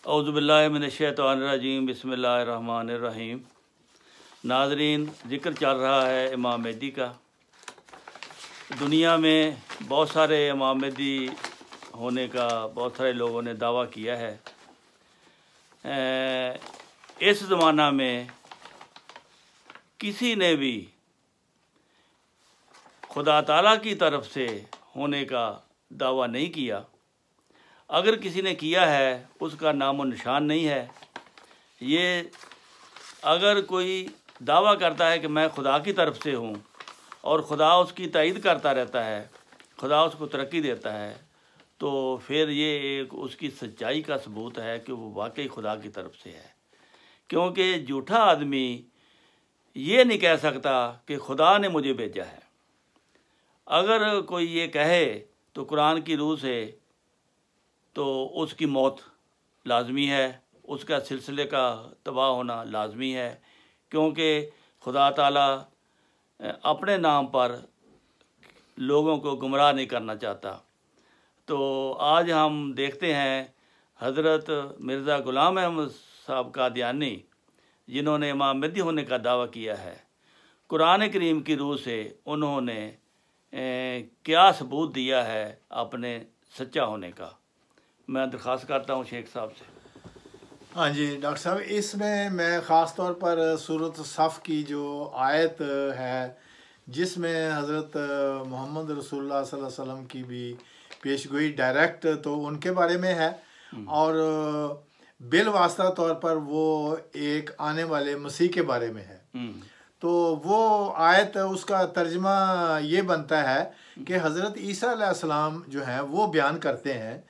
औज़ुबिल्लाहि मिनश्शैतानिर्रजीम बिस्मिल्लाहिर्रहमानिर्रहीम। नाज़रीन, ज़िक्र चल रहा है इमाम मेहदी का। दुनिया में बहुत सारे इमाम मेहदी होने का बहुत सारे लोगों ने दावा किया है। इस ज़माना में किसी ने भी खुदा ताला की तरफ से होने का दावा नहीं किया। अगर किसी ने किया है उसका नामो निशान नहीं है। ये अगर कोई दावा करता है कि मैं खुदा की तरफ से हूँ और खुदा उसकी तायीद करता रहता है, खुदा उसको तरक्की देता है, तो फिर ये एक उसकी सच्चाई का सबूत है कि वो वाकई खुदा की तरफ से है। क्योंकि झूठा आदमी ये नहीं कह सकता कि खुदा ने मुझे भेजा है। अगर कोई ये कहे तो कुरान की रूह से तो उसकी मौत लाजमी है, उसका सिलसिले का तबाह होना लाजमी है। क्योंकि खुदा ताला अपने नाम पर लोगों को गुमराह नहीं करना चाहता। तो आज हम देखते हैं हज़रत मिर्ज़ा ग़ुलाम अहमद साहब कादियानी, जिन्होंने इमाम मेहदी होने का दावा किया है, कुरान करीम की रूह से उन्होंने क्या सबूत दिया है अपने सच्चा होने का। मैं दरख्वास्त करता हूँ शेख साहब से। हाँ जी डॉक्टर साहब, इसमें मैं ख़ास तौर पर सूरत सफ़ की जो आयत है जिसमें हज़रत मोहम्मद रसूलुल्लाह सल्लल्लाहु अलैहि वसल्लम की भी पेशगोई डायरेक्ट तो उनके बारे में है और बिल वास्ता तौर पर वो एक आने वाले मसीह के बारे में है। तो वो आयत उसका तर्जमा ये बनता है कि हज़रत ईसा अलैहिस्सलाम जो हैं वो बयान करते हैं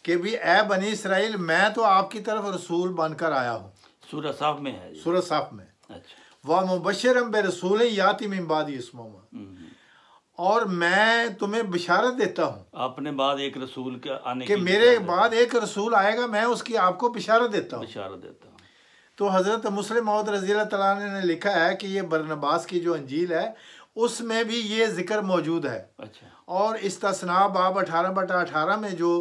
कि भी ए बनी इसराइल, मैं तो आपकी तरफ रसूल बनकर आया हूँ। सूरह साफ में है, सूरह साफ में। अच्छा। वह मुबश्शिरम बिरसूल याती मिन बादी इस्मुहु, और मैं तुम्हें बिशारत देता हूँ अपने बाद एक रसूल के आने कि मेरे बाद एक रसूल आएगा, मैं उसकी आपको बिशारत देता हूँ। तो हज़रत मुस्लिम मौद रज़ी अल्लाह तआला ने लिखा है कि ये बरनबास की जो अंजील है उसमें भी ये जिक्र मौजूद है। अच्छा। और इस्तिस्ना बाब 18/18 में जो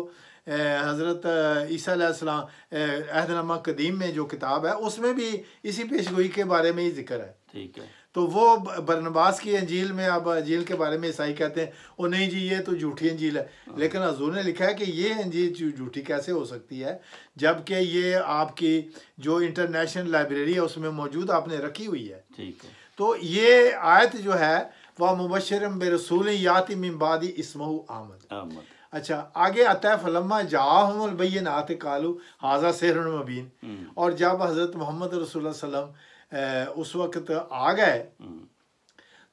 हज़रत ईसा अलैहिस्सलाम अहदनामा कदीम में जो किताब है उसमें भी इसी पेशगोई के बारे में ही जिक्र है। ठीक है। तो वो बरनबास की अंजील में, अब अंजील के बारे में ईसाई कहते हैं ओ नहीं जी ये तो झूठी अंजील है, लेकिन हजूर ने लिखा है कि ये अंजील झूठी कैसे हो सकती है जबकि ये आपकी जो इंटरनेशनल लाइब्रेरी है उसमें मौजूद आपने रखी हुई है। ठीक है। तो ये आयत जो है वह मुबश्शिरम बिरसूल याती मिन बादी इस्मुहु अहमद। अच्छा, आगे आता है फलम्मा जाअहुमुल बय्यिनात कालू हाज़ा सिहरुन मुबीन। और जब हज़रत मोहम्मद रसूलुल्लाह सल्लल्लाहु उस वक़्त आ गए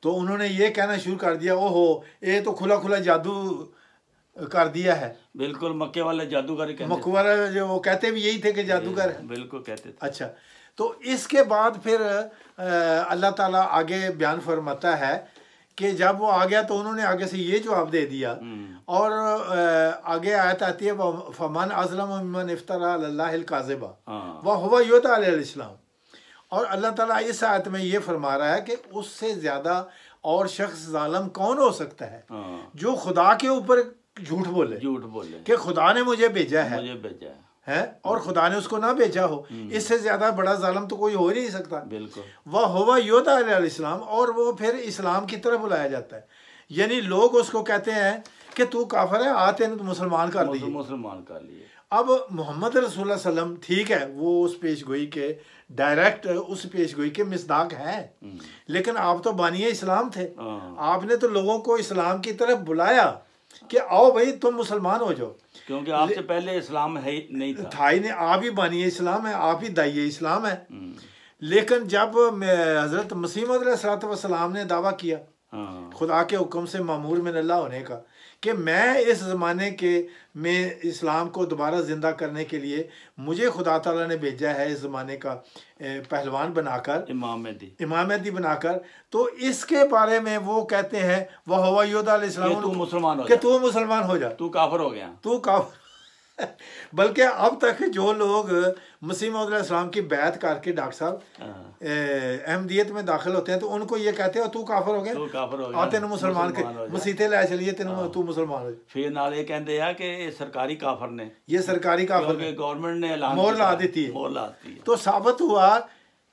तो उन्होंने ये कहना शुरू कर दिया, ओहो ये तो खुला खुला जादू कर दिया है। बिल्कुल, मक्के वाले जादूगर कहते, मक्के वाले जो वो कहते भी यही थे कि जादूगर है। बिल्कुल कहते थे। अच्छा, तो इसके बाद फिर अल्लाह ताला आगे बयान फरमाता है कि जब वो आ गया तो उन्होंने आगे से ये जवाब दे दिया। और आगे आयत आती है फमन अज़लम मिम्मन इफ्तरा अलल्लाहिल काज़िबा व हुवा युदा अलैहिल इस्लाम। और अल्लाह ताला इस आयत में ये फरमा रहा है कि उससे ज़्यादा और शख्स जालिम कौन हो सकता है जो खुदा के ऊपर झूठ बोले कि खुदा ने मुझे भेजा है और खुदा ने उसको ना भेजा हो। इससे ज़्यादा बड़ा जालिम तो कोई हो ही नहीं सकता। बिल्कुल। वह हुवा युदा अलैहिल इस्लाम, और वो फिर इस्लाम की तरफ बुलाया जाता है। यानी लोग उसको कहते हैं कि तू काफिर है, आ तेने तो मुसलमान कर दिए, मुसलमान कर लिए। अब मोहम्मद रसूलुल्लाह सल्लम ठीक है वो उस पेशगोई के डायरेक्ट उस पेशगोई के मिसदाक हैं, लेकिन आप तो बानिए इस्लाम थे। आपने तो लोगों को इस्लाम की तरफ बुलाया कि आओ भाई तुम मुसलमान हो जाओ, क्योंकि आपसे पहले इस्लाम है नहीं था ही नहीं। आप ही बानिए इस्लाम है, आप ही दाइए इस्लाम है। लेकिन जब हज़रत मसीह मौऊद अलैहिस्सलाम ने दावा किया खुदा के हुक्म से मामूर मिन अल्लाह होने का कि मैं इस ज़माने के में इस्लाम को दोबारा ज़िंदा करने के लिए मुझे खुदा ताला ने भेजा है इस ज़माने का पहलवान बनाकर, इमाम मेहदी बनाकर, तो इसके बारे में वो कहते हैं वह हुवा युदा अलैहिस्सलाम कि तू मुसलमान हो जा, तू काफिर हो गया, तू काफिर। बल्कि अब तक जो लोग मसीह मौऊद अलैहिस्सलाम की बैत करके डॉक्टर साहब अहमदियत में दाखिल होते हैं तो उनको ये कहते हो तू काफिर हो गया, तेन मुसलमान के मसीते लै चलिए तेन तू मुसलमान हो। फिर नाल ये कहते हैं कि सरकारी काफिर ने, ये सरकारी काफिर ने, गवर्नमेंट ने मोहर ला देती है। तो साबित हुआ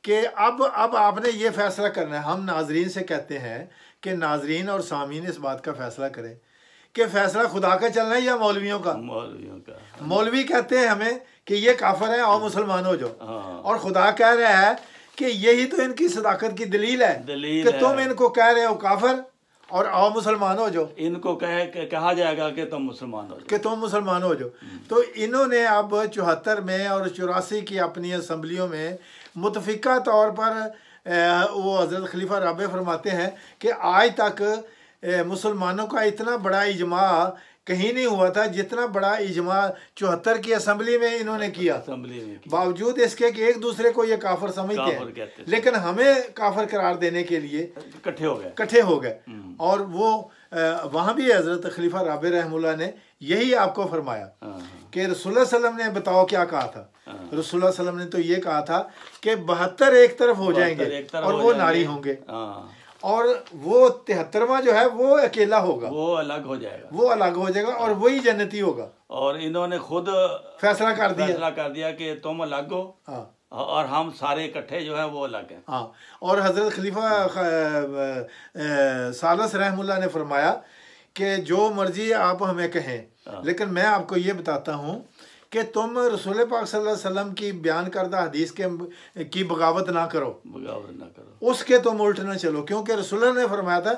कि अब आपने ये फैसला करना है। हम नाजरीन से कहते हैं कि नाजरीन और सामीन इस बात का फैसला करें कि फैसला खुदा का चलना है या मौलवियों का। मौलवी कहते हैं हमें कि ये काफिर है और मुसलमान हो जाओ, और खुदा कह रहा है कि यही तो इनकी सदाकत की दलील है कि तुम इनको कह रहे हो काफिर और आओ मुसलमान हो जाओ। इनको कहा जाएगा कि तुम मुसलमान हो जाओ, कि तुम मुसलमान हो जाओ। तो इन्होंने अब 74 में और 84 की अपनी असम्बलियों में मुतफिका तौर पर वो हज़रत खलीफा राबे फरमाते हैं कि आज तक मुसलमानों का इतना बड़ा इजमा कहीं नहीं हुआ था जितना बड़ा इजमा 74 की असम्बली में इन्होंने किया। बावजूद इसके कि एक दूसरे को ये काफिर समझते हैं, लेकिन हमें काफिर करार देने के लिए इकट्ठे हो गए। और वो वहाँ भी हज़रत खलीफा राबे रहमुल्लाह ने यही आपको फरमाया कि रसूलुल्लाह सल्लल्लाहु अलैहि वसल्लम ने बताओ क्या कहा था। रसूलुल्लाह सल्लल्लाहु अलैहि वसल्लम ने तो ये कहा था कि 72 एक तरफ हो जाएंगे और वो नारी होंगे, और वो 73वां जो है वो अकेला होगा, वो अलग हो जाएगा, और वही जन्नती होगा। और इन्होंने खुद फैसला कर दिया कि तुम अलग हो और हम सारे इकट्ठे जो है वो अलग हैं। हाँ, और हज़रत खलीफा सालस रहमुल्लाह ने फरमाया कि जो मर्जी आप हमें कहें, लेकिन मैं आपको ये बताता हूँ कि तुम रसूल पाक सल्लल्लाहु अलैहि वसल्लम की बयान करदा हदीस की बगावत ना करो, उसके तुम उल्ट ना चलो, क्योंकि रसूल ने फरमाया था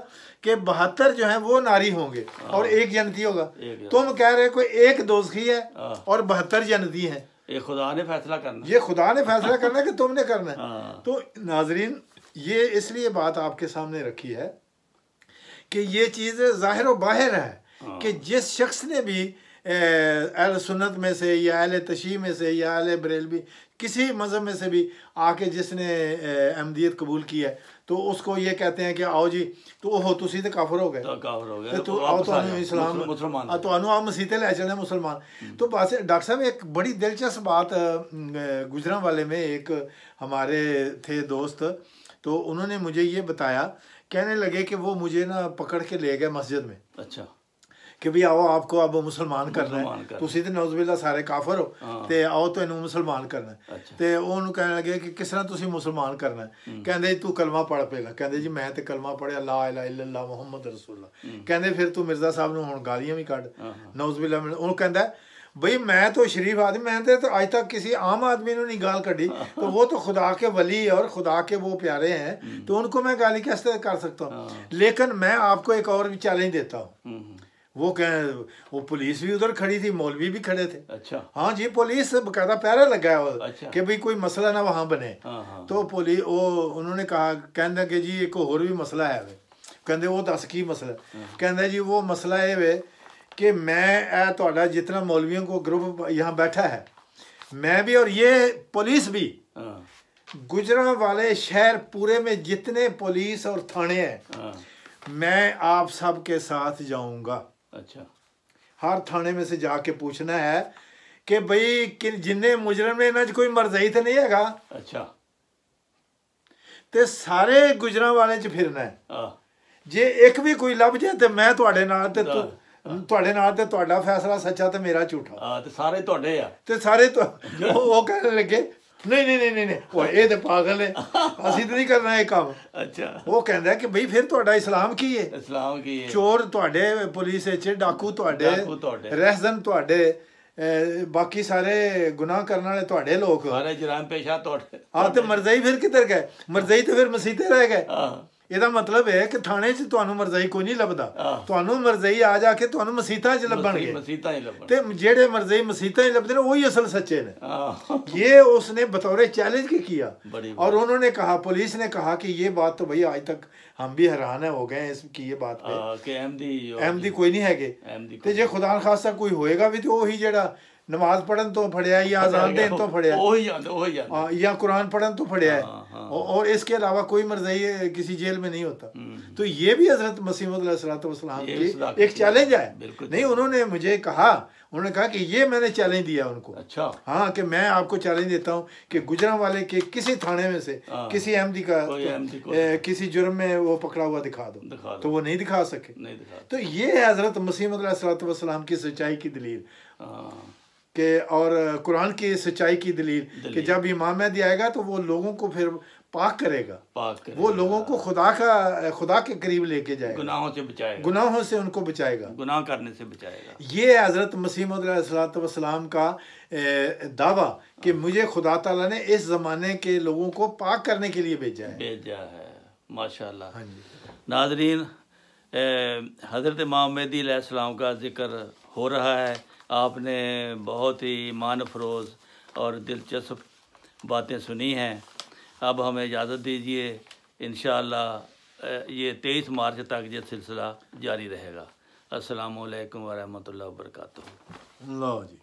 कि 72 जो है वो नारी होंगे और एक जन्नती होगा। तुम कह रहे कोई एक दोज़खी है और 72 जन्नती हैं। ये खुदा ने फैसला करना, ये खुदा ने फैसला करना कि तुमने करना है। तो नाजरीन, ये इसलिए बात आपके सामने रखी है कि ये चीज़ ज़ाहिर व बाहिर है कि जिस शख्स ने भी अहले सुन्नत में से या अहले तशीह में से या अहले बरेलवी किसी मज़हब में से भी आके जिसने अहमदियत कबूल की है, तो उसको ये कहते हैं कि आओ जी तो ओहो तुसी तो काफिर हो गए, तो आओ तो इस्लाम तो आप मसीते ले चले मुसलमान। तो बस डॉक्टर साहब एक बड़ी दिलचस्प बात गुजरां वाले में एक हमारे थे दोस्त, तो उन्होंने मुझे ये बताया, कहने लगे कि वो मुझे ना पकड़ के ले गए मस्जिद में। अच्छा, कि भी आओ आपको अब मुसलमान करना है, तुसी तो नौज़बिल्ला सारे काफिर हो, ते आओ तो इन्हू मुसलमान करना है। ते उन्होंने कहने लगे कि किस तरह तुसी मुसलमान करना है। कहते तू कलमा पढ़ पहला। कहते जी मैं तो कलमा पढ़िया ला इलाहा इल्लल्लाह मुहम्मद रसूलुल्लाह। कहते फिर तू मिर्जा साहब नूं हुण गालियां भी कढ़, नौज़बिल्ला। उन्होंने कहता बई मैं तो शरीफ आदमी, मैं तो आज तक किसी आम आदमी ने नहीं गाल कढ़ी, तो वो तो खुदा के वली और खुदा के वो प्यारे हैं, तो उनको मैं गाली कैसे कर सकता हूँ। लेकिन मैं आपको एक और भी चैलेंज देता हूँ। वो पुलिस भी उधर खड़ी थी, मौलवी भी खड़े थे। अच्छा, हाँ जी, पुलिस बकायदा पहरा लगा है। अच्छा, कि भाई कोई मसला ना वहाँ बने। तो पुलिस उन्होंने कहा, कहते कि जी एक और भी मसला है। कहते वो दस की मसला। कहते जी वो मसला है वे कि मैं तुहाडा जितना मौलवियों को ग्रुप यहाँ बैठा है, मैं भी और ये पुलिस भी, गुजरां वाले शहर पूरे में जितने पुलिस और थाने हैं, मैं आप सब के साथ जाऊंगा। अच्छा, हर थाने में से जाके पूछना है कि भाई कि जिन्ने मुजरम ने इन्हां च कोई मरज़ई तो नहीं हैगा। अच्छा, ते सारे गुजरां वाले च फिरना है। जे एक भी कोई लभ जाए तो मैं तुहाडे नाल ते तुहाडे नाल ते तुहाडा फैसला सच्चा ते मेरा झूठा। ते सारे तुहाडे आ, ते सारे तो वो कहने लगे नहीं वो ये तो पागल है, असी तो नहीं करना ये काम। अच्छा, वो कहता है कि भाई फिर तुहाडा इस्लाम की है, इस्लाम की है, चोर तुहाडे पुलिस विच, डाकू तुहाडे, रहज़न तुहाडे, बाकी सारे गुनाह करने वाले तुहाडे लोग, सारे जराम पेशा तुहाडे। हाँ, तो मरज़ई फिर किधर गए? मरज़ई तो फिर मसीते रह गए। ਇਹਦਾ ਮਤਲਬ ਹੈ ਕਿ ਥਾਣੇ 'ਚ ਤੁਹਾਨੂੰ ਮਰਜ਼ਈ ਕੋਈ ਨਹੀਂ ਲੱਭਦਾ, ਤੁਹਾਨੂੰ ਮਰਜ਼ਈ ਆ ਜਾ ਕੇ ਤੁਹਾਨੂੰ ਮਸੀਤਾਂ 'ਚ ਲੱਭਣਗੇ। ਤੇ ਜਿਹੜੇ ਮਰਜ਼ਈ ਮਸੀਤਾਂ 'ਚ ਲੱਭਦੇ ਨੇ ਉਹੀ ਅਸਲ सच्चे ने। ये उसने बतौर चैलेंज के किया, और उन्होंने कहा, पुलिस ने कहा कि ये बात तो भाई आज तक हम भी हैरान है हो गए हैं इसकी ये बात पे कि अहमदी कोई नहीं है। ते जे खुदा खासा कोई होएगा भी तो वही जेड़ा नमाज पढ़न तो फड़िया या अजान देन तो फड़िया या कुरान पढ़न तो फड़िया है, और इसके अलावा कोई मर्ज़ी किसी जेल में नहीं होता। तो ये भी हज़रत मसीह मौऊद अलैहिस्सलाम की एक चैलेंज है। नहीं, उन्होंने मुझे कहा, उन्होंने कहा कि ये मैंने चैलेंज दिया उनको। अच्छा। हाँ, कि मैं आपको चैलेंज देता हूँ कि गुजरांवाले के किसी थाने में से किसी अहमदी का किसी जुर्म में वो पकड़ा हुआ दिखा दो, तो वो नहीं दिखा सके। तो ये है हज़रत मसीह मौऊद अलैहिस्सलाम की सच्चाई की दलील के, और कुरान की सच्चाई की दलील कि जब इमाम महदी आएगा तो वो लोगों को फिर पाक करेगा, वो लोगों को खुदा के करीब लेके जाएगा, गुनाहों से बचाएगा, गुनाहों से उनको बचाएगा, गुनाह करने से बचाएगा। ये हज़रत मसीह मौऊद अलैहिस्सलाम का दावा कि मुझे खुदा ताला ने इस ज़माने के लोगों को पाक करने के लिए भेजा है। माशाअल्लाह। हाँ जी नाज़रीन, हज़रत इमाम महदी अलैहिस्सलाम का ज़िक्र हो रहा है। आपने बहुत ही ईमान अफरोज़ और दिलचस्प बातें सुनी हैं। अब हमें इजाज़त दीजिए, इंशाअल्लाह ये 23 मार्च तक ये सिलसिला जारी रहेगा। अस्सलामु अलैकुम व रहमतुल्लाहि व बरकातुहू। लो जी।